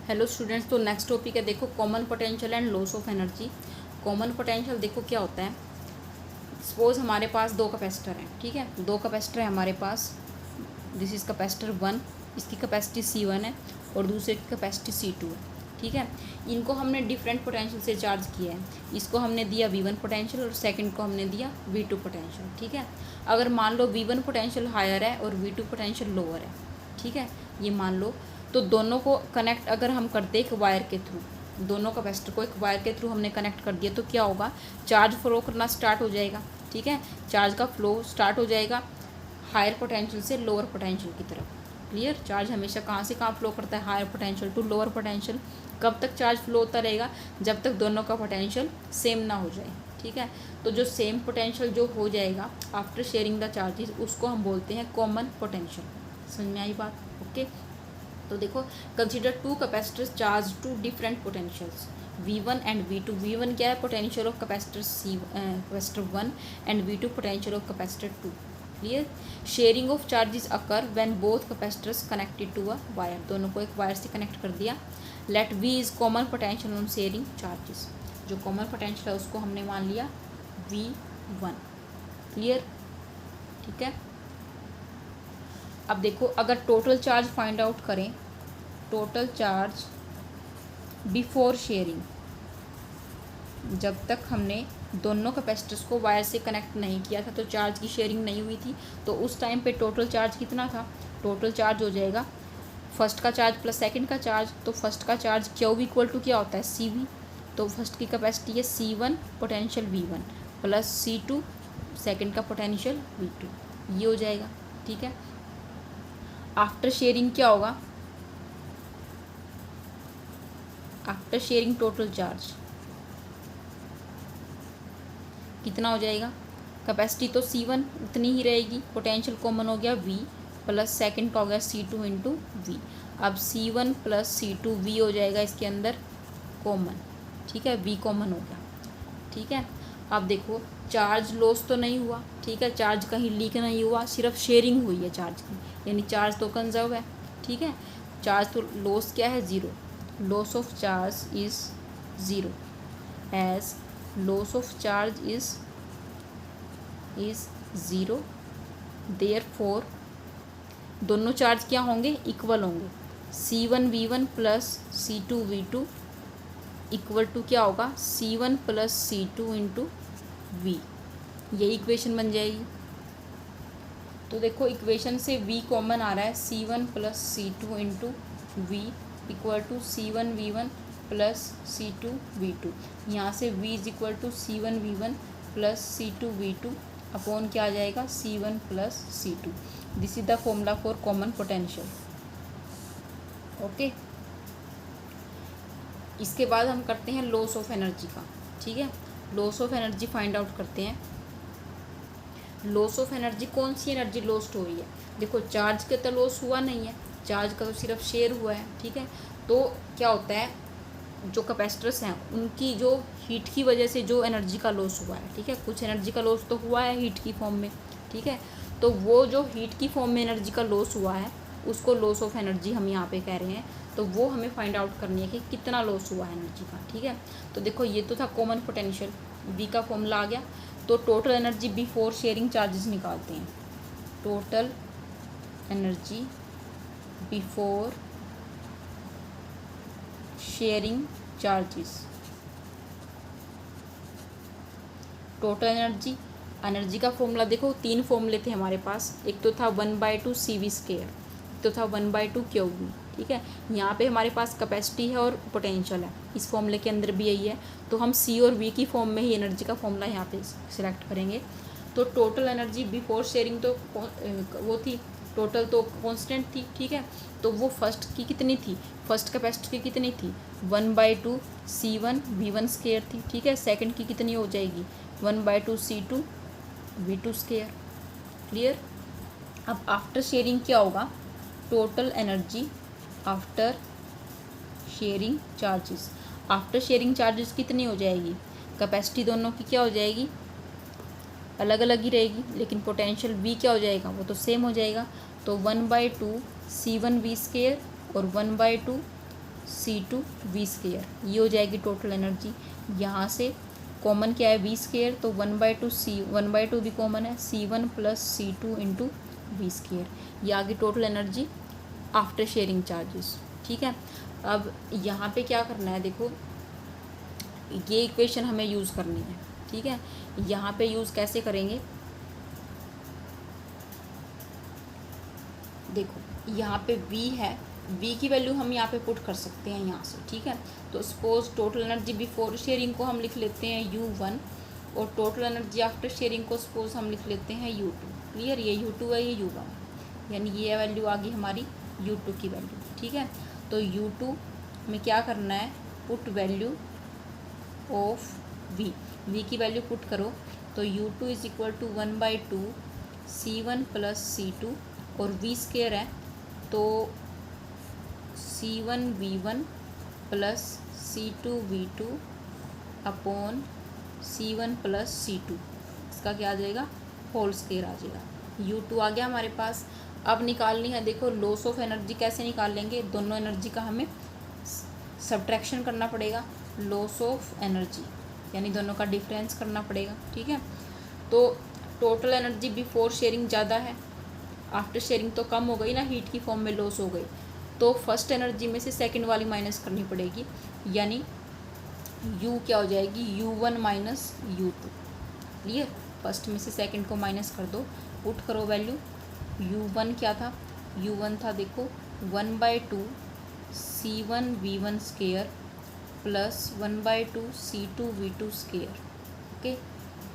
Hello students, तो next topic है देखो common potential and loss of energy. Common potential देखो क्या होता है। सपोज हमारे पास दो कैपेसिटर हैं, ठीक है, दो कैपेसिटर है हमारे पास। दिस इज़ कैपेसिटर 1, इसकी कैपेसिटी C1 है और दूसरे की कैपेसिटी C2 है, ठीक है। इनको हमने डिफरेंट पोटेंशियल से चार्ज किया है। इसको हमने दिया V1 पोटेंशियल और सेकंड को हमने दिया V2 पोटेंशियल, ठीक है। अगर मान लो V1 पोटेंशियल हायर है और V2 पोटेंशियल लोअर है, ठीक है, ये मान लो, तो दोनों को कनेक्ट अगर हम करते एक वायर के थ्रू, दोनों कैपेसिटर को एक वायर के थ्रू हमने कनेक्ट कर दिया, तो क्या होगा, चार्ज फ्लो करना स्टार्ट हो जाएगा, ठीक है। चार्ज का फ्लो स्टार्ट हो जाएगा हायर पोटेंशियल से लोअर पोटेंशियल की तरफ। क्लियर। चार्ज हमेशा कहाँ से कहाँ फ्लो करता है, higher potential to lower potential. कब तक चार्ज फ्लो होता रहेगा, जब तक दोनों का पोटेंशियल सेम ना हो जाए, ठीक है। तो जो सेम पोटेंशियल जो हो जाएगा आफ्टर शेयरिंग द चार्जेस, उसको हम बोलते हैं कॉमन पोटेंशियल। समझ में आई बात? ओके। तो देखो, consider two capacitors charge to different potentials V1 and V2। V1 क्या है, potential of capacitor capacitor 1 and V2 potential of capacitor 2। Clear. Sharing of charges occur when both capacitors connected to a wire. दोनों को एक wire से connect कर दिया। Let V is common potential on sharing charges. जो common potential है उसको हमने मान लिया V1। क्लियर, ठीक है। अब देखो, अगर टोटल चार्ज फाइंड आउट करें, टोटल चार्ज बिफोर शेयरिंग, जब तक हमने दोनों कैपेसिटर्स को वायर से कनेक्ट नहीं किया था, तो चार्ज की शेयरिंग नहीं हुई थी, तो उस टाइम पे टोटल चार्ज कितना था, टोटल चार्ज हो जाएगा फर्स्ट का चार्ज प्लस सेकंड का चार्ज। तो फर्स्ट का चार्ज Q इक्वल टू क्या होता है, CV। तो फर्स्ट की कैपेसिटी है C1 potential V1 plus C2 second का पोटेंशियल V2, ये हो जाएगा, ठीक है। आफ्टर शेयरिंग क्या होगा, आफ्टर शेयरिंग टोटल चार्ज कितना हो जाएगा, कैपेसिटी तो C1 उतनी ही रहेगी, पोटेंशियल कॉमन हो गया V प्लस सेकंड का हो गया C2 इंटू V। अब C1 प्लस C2 V हो जाएगा इसके अंदर कॉमन, ठीक है, V कॉमन हो गया, ठीक है। अब देखो, चार्ज लॉस तो नहीं हुआ, ठीक है, चार्ज कहीं लीक नहीं हुआ, सिर्फ शेयरिंग हुई है चार्ज की, यानी चार्ज तो कंजर्व है, ठीक है। चार्ज तो लॉस क्या है, zero. Loss of charge is zero as loss of charge is zero. Therefore दोनों चार्ज क्या होंगे, इक्वल होंगे। C1 V1 plus C2 V2 equal to क्या होगा, C1 plus C2 into V। यही इक्वेशन बन जाएगी। तो देखो, इक्वेशन से V कॉमन आ रहा है, C1 plus C2 into V equal to C1 V1 plus C2 V2। यहाँ से V is equal to C1 V1 plus C2 V2 upon क्या आ जाएगा, C1 plus C2। This is the formula for common potential. Okay. इसके बाद हम करते हैं लॉस ऑफ एनर्जी का, ठीक है। Loss of energy find out करते हैं। लॉस ऑफ एनर्जी, कौन सी एनर्जी लॉस्ट हो रही है, देखो चार्ज का तो लॉस हुआ नहीं है, चार्ज का तो सिर्फ शेयर हुआ है, ठीक है। तो क्या होता है, जो कैपेसिटर्स हैं उनकी जो हीट की वजह से जो एनर्जी का लॉस हुआ है, ठीक है, कुछ एनर्जी का लॉस तो हुआ है हीट की फॉर्म में, ठीक है। तो वो जो हीट की फॉर्म में एनर्जी का लॉस हुआ है, उसको लॉस ऑफ एनर्जी हम यहाँ पे कह रहे हैं। तो वो हमें फाइंड आउट करनी है कि कितना लॉस हुआ है एनर्जी का, ठीक है। तो देखो, ये तो था कॉमन पोटेंशियल, V का फॉर्मूला आ गया। तो total energy before sharing charges निकालते हैं। Total energy before sharing charges. Total energy, energy का फॉर्मूला देखो, तीन फॉर्मूले थे हमारे पास। एक तो था 1/2 CV स्क्वायर, तो था 1/2 QV, ठीक है। यहाँ पे हमारे पास कैपेसिटी है और पोटेंशियल है, इस फॉर्मूले के अंदर भी यही है। तो हम C और V की फॉर्म में ही एनर्जी का फॉर्मूला यहाँ पे सिलेक्ट करेंगे। तो टोटल एनर्जी बिफोर शेयरिंग तो वो थी, टोटल तो कांस्टेंट थी, ठीक है। तो वो फर्स्ट की कितनी थी, फर्स्ट कैपेसिटी की कितनी थी, 1/2 C1 V1 स्क्वायर थी, ठीक है। सेकंड की कितनी हो जाएगी, 1/2 C2 V2 स्क्वायर। क्लियर। अब आफ्टर शेयरिंग क्या होगा, total energy after sharing charges. After sharing charges कितनी हो जाएगी, कैपेसिटी दोनों की क्या हो जाएगी, अलग अलग ही रहेगी, लेकिन पोटेंशियल V क्या हो जाएगा, वो तो सेम हो जाएगा। तो 1/2 C1 V स्क्वायर और 1/2 C2V², ये हो जाएगी टोटल एनर्जी। यहाँ से कॉमन क्या है V², तो 1/2 भी कॉमन है, C1 + C2 × V², ये आ गई total energy after sharing charges. ठीक है, अब यहाँ पे क्या करना है, देखो ये इक्वेशन हमें यूज़ करनी है। ठीक है, यहाँ पे यूज़ कैसे करेंगे, देखो यहाँ पे V है, V की वैल्यू हम यहाँ पे पुट कर सकते हैं यहाँ से। ठीक है, तो suppose total energy before sharing को हम लिख लेते हैं U1 और टोटल एनर्जी आफ्टर शेयरिंग को सपोज हम लिख लेते हैं U2। क्लियर, ये U2 है, ये U1, यानी ये वैल्यू आ गई हमारी U2 की वैल्यू। ठीक है, तो U2 में क्या करना है, पुट वैल्यू ऑफ V की वैल्यू पुट करो, तो U2 = 1/2 C1 + C2 और V² है तो C1V1 + C2V2 upon C1 + C2, इसका क्या आ जाएगा, होल स्क्वायर आ जाएगा। U2 आ गया हमारे पास। अब निकालनी है, देखो लॉस ऑफ एनर्जी कैसे निकाल लेंगे, दोनों एनर्जी का हमें सब्ट्रैक्शन करना पड़ेगा, लॉस ऑफ एनर्जी यानी दोनों का डिफरेंस करना पड़ेगा। ठीक है, तो टोटल एनर्जी बिफोर शेयरिंग ज़्यादा है, आफ्टर शेयरिंग तो कम हो गई ना, हीट की फॉर्म में लॉस हो गई, तो फर्स्ट एनर्जी में से सेकंड वाली माइनस करनी पड़ेगी, यानी U क्या हो जाएगी, U1 - U2। क्लियर, फर्स्ट में से सेकंड को माइनस कर दो, पुट करो वैल्यू। U1 क्या था, U1 था देखो 1/2 C1V1² + 1/2 C2V2²। ओके,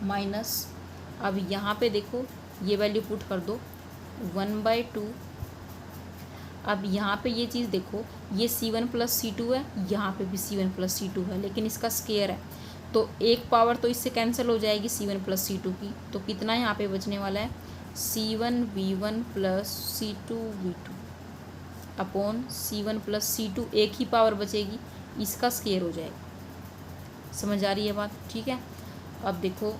माइनस, अब यहाँ पे देखो ये वैल्यू पुट कर दो 1/2। अब यहाँ पे ये चीज़ देखो, ये C1 + C2 है, यहाँ पे भी C1 + C2 है, लेकिन इसका स्क्वायर है, तो एक पावर तो इससे कैंसिल हो जाएगी C1 + C2 की, तो कितना यहाँ पे बचने वाला है, C1V1 + C2V2 upon C1 + C2, एक ही पावर बचेगी, इसका स्क्वायर हो जाएगा। समझ आ रही है बात। ठीक है, अब देखो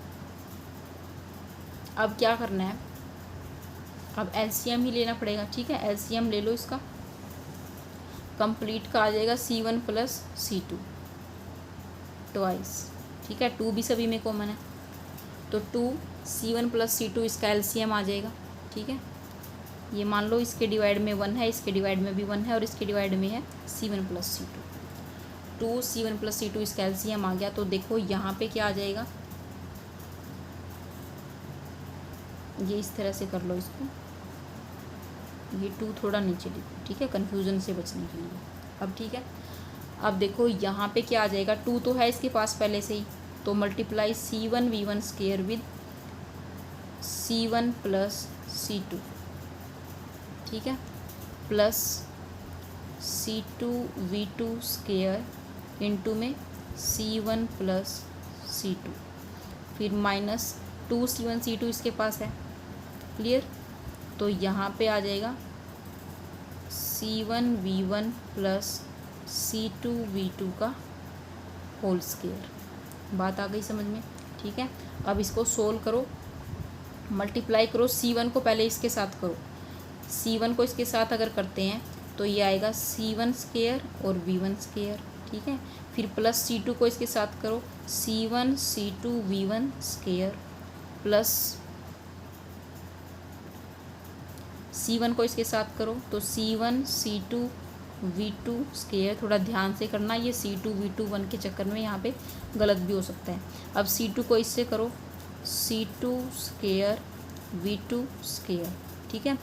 अब क्या करना है, अब एलसीएम ही लेना पड़ेगा। ठीक है, एलसीएम ले लो इसका, कंप्लीट का आ जाएगा C1 + C2 ट्वाइस। ठीक है, 2 भी सभी में कॉमन है, तो 2 C1 + C2 इसका एलसीएम आ जाएगा। ठीक है, ये मान लो इसके डिवाइड में 1 है, इसके डिवाइड में भी 1 है और इसके डिवाइड में है C1 + C2। 2 C1 + C2 इसका एलसीएम आ गया, तो देखो यहाँ पे क्या आ जाएगा, ये इस तरह से कर लो इसको, ये 2 थोड़ा नीचे लिखो। ठीक है, कन्फ्यूज़न से बचने के लिए। अब ठीक है, अब देखो यहाँ पे क्या आ जाएगा, 2 तो है इसके पास पहले से ही, तो multiply C1V1² with C1 + C2। ठीक है, प्लस C2V2² इंटू में C1 + C2, फिर माइनस 2 C1 C2 इसके पास है। क्लियर, तो यहाँ पे आ जाएगा C1V1 + C2V2 का होल स्क्वायर। बात आ गई समझ में। ठीक है, अब इसको सोल्व करो, मल्टीप्लाई करो, C1 को पहले इसके साथ करो, C1 को इसके साथ अगर करते हैं तो ये आएगा C1² और V1²। ठीक है, फिर प्लस C2 को इसके साथ करो, C1 C2 V1² plus C1 को इसके साथ करो तो C1 C2 V2²। थोड़ा ध्यान से करना, ये C2 V2 1 के चक्कर में यहाँ पे गलत भी हो सकता है। अब C2 को इससे करो C2² V2²। ठीक है,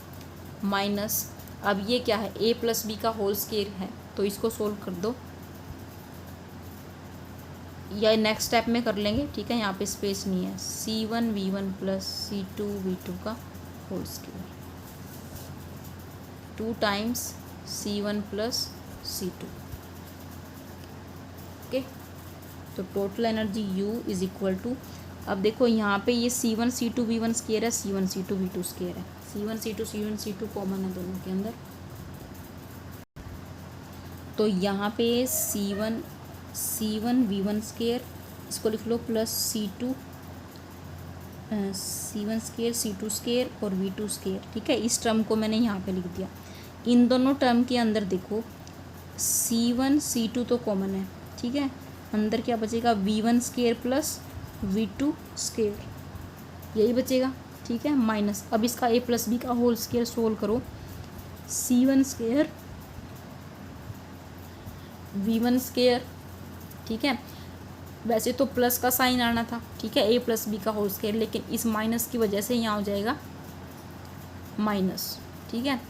माइनस, अब ये क्या है, A + B का होल स्क्वायर है, तो इसको सोल्व कर दो, या नेक्स्ट स्टेप में कर लेंगे। ठीक है, यहाँ पे स्पेस नहीं है, C1V1 + C2V2 का whole square 2 times C1 + C2। Okay, तो टोटल एनर्जी U = अब देखो यहाँ पे ये C1 C2 V1² है, C1 C2 V2² है, C1 C2 कॉमन है दोनों के अंदर, तो यहाँ पे C1 V1², इसको लिख लो, प्लस C1² C2² और V2²। ठीक है, इस टर्म को मैंने यहाँ पे लिख दिया। इन दोनों टर्म के अंदर देखो C1 C2 तो कॉमन है, ठीक है, अंदर क्या बचेगा V1 square plus V2 square, यही बचेगा, ठीक है, माइनस। अब इसका a प्लस बी का होल स्केयर सोल्व करो, C1 स्केयर V1 स्केयर, ठीक है, वैसे तो प्लस का साइन आना था, ठीक है, a प्लस बी का होल स्केयर, लेकिन इस माइनस की वजह से यहाँ हो जाएगा माइनस, ठीक है,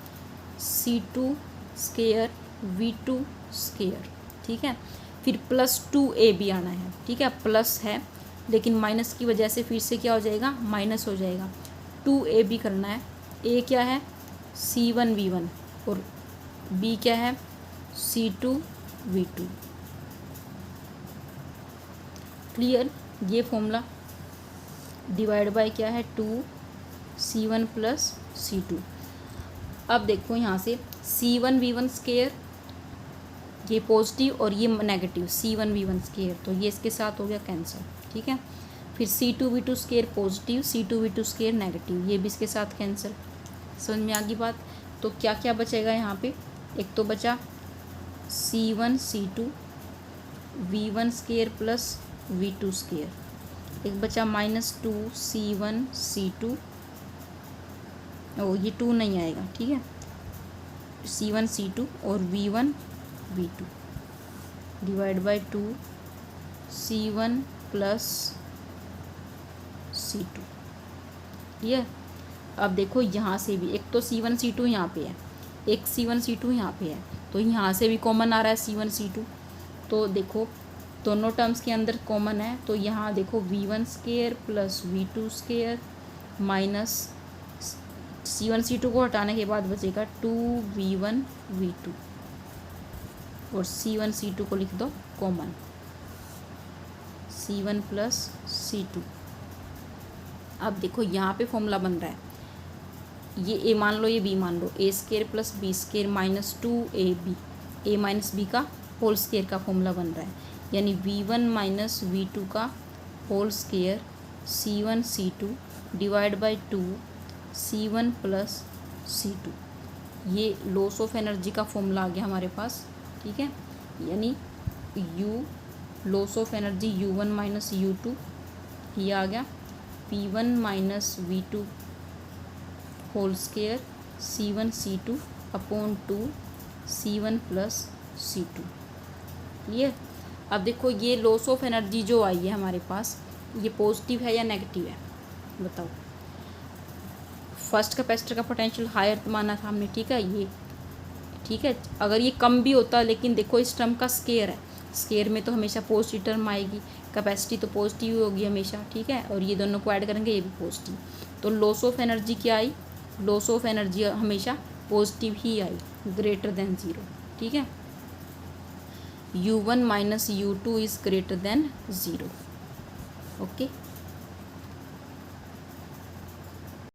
C2 स्केयर V2 स्केयर, ठीक है, फिर प्लस 2ab आना है, ठीक है, प्लस है लेकिन माइनस की वजह से फिर से क्या हो जाएगा, माइनस हो जाएगा, 2ab करना है, a क्या है C1 V1 और b क्या है C2 V2, क्लियर। ये फॉर्मूला डिवाइड बाय क्या है 2C1 प्लस C2। अब देखो यहाँ से C1 V1 स्केयर, ये पॉजिटिव और ये नेगेटिव C1 V1 स्केयर, तो ये इसके साथ हो गया कैंसिल, ठीक है, फिर C2 V2 square positive, C2 V2 square negative, ये भी इसके साथ कैंसिल, समझ में आ गई बात। तो क्या क्या बचेगा यहाँ पे, एक तो बचा C1 C2 V1 square plus V2 square, एक बचा -2C1 C2, ओ ये 2 नहीं आएगा, ठीक है, C1 C2 और V1 V2 divide by 2C1 plus C2, ये। अब देखो यहाँ से भी एक तो C1 C2 यहाँ पे है, एक C1 C2 यहाँ पे है, तो यहाँ से भी कॉमन आ रहा है C1 C2, तो देखो दोनों टर्म्स के अंदर कॉमन है, तो यहाँ देखो V1 square plus V2 square minus C1 C2 को हटाने के बाद बचेगा 2V1 V2 और C1 C2 को लिख दो कॉमन, C1 प्लस C2। अब देखो यहाँ पे फॉर्मूला बन रहा है, ये a मान लो, ये b मान लो, a square plus b square minus 2ab, a minus b का होल स्केयर का फॉर्मूला बन रहा है, यानी V1 माइनस V2 का whole square C1 C2 divide by 2C1 plus C2, ये लॉस ऑफ एनर्जी का फॉर्मूला आ गया हमारे पास, ठीक है, यानी U loss of energy U1 minus U2, ये आ गया P1 minus V2 whole square C1 C2 upon 2C1 plus C2, clear. अब देखो ये लॉस ऑफ एनर्जी जो आई है हमारे पास, ये पॉजिटिव है या नेगेटिव है, बताओ। फर्स्ट कैपेसिटर का पोटेंशियल हायर माना था हमने, ठीक है, ये ठीक है, अगर ये कम भी होता, लेकिन देखो इस टर्म का स्केयर है, स्केयर में तो हमेशा पॉजिटिव टर्म आएगी, कैपेसिटी तो पॉजिटिव ही होगी हमेशा, ठीक है, और ये दोनों को ऐड करेंगे ये भी पॉजिटिव, तो लॉस ऑफ एनर्जी क्या आई, लॉस ऑफ एनर्जी हमेशा पॉजिटिव ही आई, ग्रेटर देन 0, ठीक है, U1 minus U2 is greater than 0, okay.